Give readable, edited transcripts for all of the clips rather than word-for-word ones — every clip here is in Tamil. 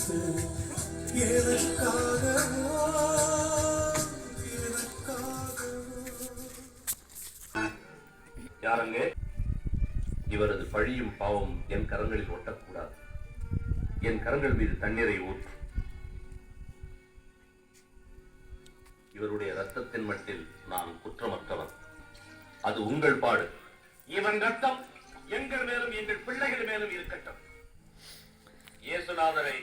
கொடுத்து எனக்காகவோ யாரங்கே? இவரது பழியும் பாவம் என் கரங்களில் ஒட்டக்கூடாது. என் கரங்கள் மீது தண்ணீரை ஊற்று. இவருடைய ரத்தத்தின் மட்டில் நான் குற்றமற்றவன். அது உங்கள் பாடு. இவன் ரத்தம் எங்கள் மேலும் எங்கள் பிள்ளைகள் மேலும் இருக்கட்டும். இயேசுநாதரை,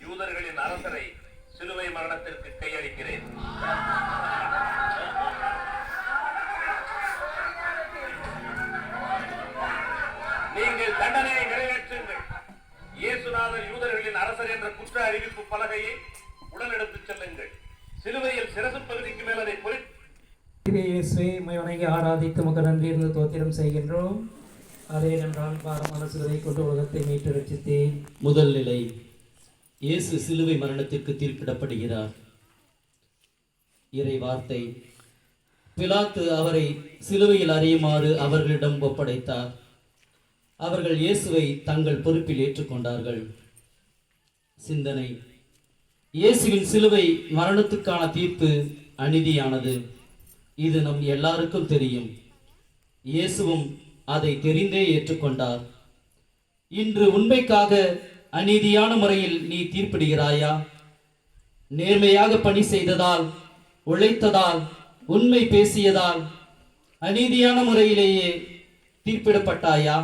யூதர்களின் அரசரை சிலுவை மரணத்திற்கு கையளிக்கிறேன். நீங்கள் தண்டனையை நிறைவேற்றுங்கள். இயேசுநாதர் யூதர்களின் அரசர் என்ற குற்ற அறிவிப்பு பலகையை உடன் எடுத்துச் செல்லுங்கள். சிலுவையில் சிரசு பகுதிக்கு மேல் அதை வணங்கி ஆராதித்து உமக்கு நன்றி இருந்து தோத்திரம் செய்கின்றோம். அதே என்றால் பாரமான சிலுவை கொண்டு உலகத்தை மீட்டு ரட்சித்தேன். முதல் நிலை, இயேசு சிலுவை மரணத்திற்கு தீர்ப்பிடப்படுகிறார். இறை வார்த்தை, பிலாத்து அவரை சிலுவையில் அறையுமாறு அவர்களிடம் ஒப்படைத்தார். அவர்கள் இயேசுவை தங்கள் பொறுப்பில் ஏற்றுக்கொண்டார்கள். சிந்தனை, இயேசுவின் சிலுவை மரணத்துக்கான தீர்ப்பு அநீதியானது. இது நம் எல்லாருக்கும் தெரியும். இயேசுவும் அதை தெரிந்தே ஏற்றுக்கொண்டார். இன்று உண்மைக்காக அநீதியான முறையில் நீ தீர்ப்பிடுகிறாயா? நேர்மையாக பணி செய்ததால், உழைத்ததால், உண்மை பேசியதால் அநீதியான முறையிலேயே தீர்ப்பிடப்பட்டாயா?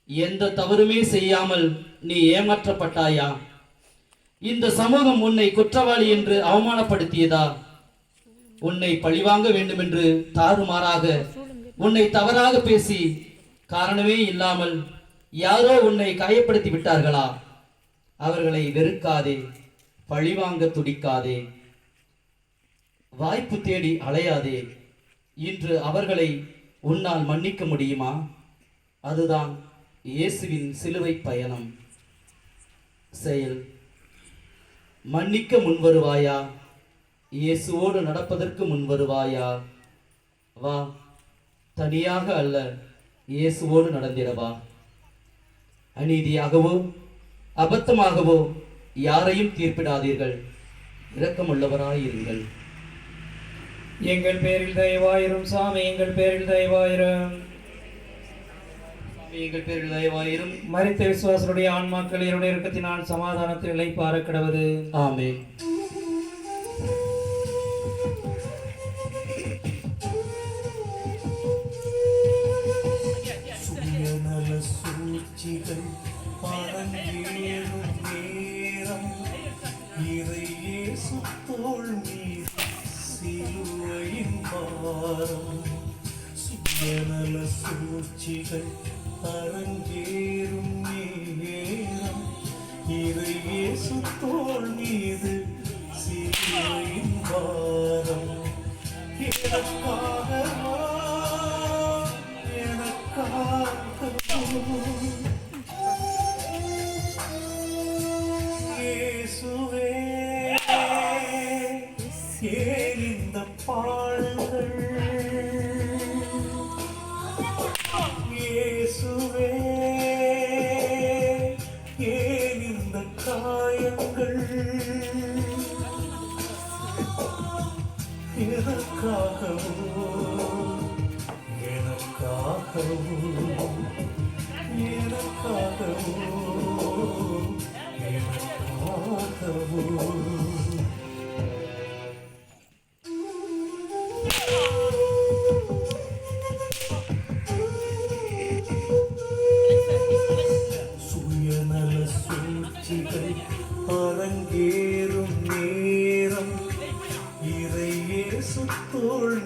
எந்த தவறுமே செய்யாமல் நீ ஏமாற்றப்பட்டாயா? இந்த சமூகம் உன்னை குற்றவாளி என்று அவமானப்படுத்தியதா? உன்னை பழிவாங்க வேண்டும் என்று தாறுமாறாக உன்னை தவறாக பேசி காரணமே இல்லாமல் யாரோ உன்னை காயப்படுத்தி விட்டார்களா? அவர்களை வெறுக்காதே, பழிவாங்க துடிக்காதே, வாய்ப்பு தேடி அலையாதே. இன்று அவர்களை உன்னால் மன்னிக்க முடியுமா? அதுதான் இயேசுவின் சிலுவை பயணம். செயல், மன்னிக்க முன்வருவாயா? இயேசுவோடு நடப்பதற்கு முன்வருவாயா? வா, தனியாக அல்ல, இயேசுவோடு நடந்திடவா. அநீதியாகவோ அபத்தமாகவோ யாரையும் தீர்ப்பிடாதீர்கள். இரக்கமுள்ளவராயிருங்கள். எங்கள் பேரில் தயவாயிரும் சாமி, எங்கள் பேரில் தயவாயிரும். எங்கள் பேரில் தயவாயிரும். மரித்த விசுவாசருடைய ஆன்மாக்கள் என்னுடைய இரக்கத்தினால் சமாதானத்தில் இளைப்பாற கிடவது. ஆமென். சுயநல சூழ்ச்சிகள் பரங்கேறும் நேரம் இறை இயேசு தோள் மீது சிலுவையின் பாரம். சுயநல சூழ்ச்சிகள் அரங்கேறும் நேரம் இறை இயேசு தோள் மீது சிலுவையின் பாரம். எனக்காகவா, எனக்காகவோ இயேசுவே, ஏன் இந்த பாடுகள்? இயேசுவே, ஏன் இந்த காயங்கள்? எனக்காகவோ, எனக்காகவோ, எனக்காகவோ, எனக்காகவோ. சுயநல சூழ்ச்சிகள் அரங்கேறும் நேரம் இறை இயேசு தோள்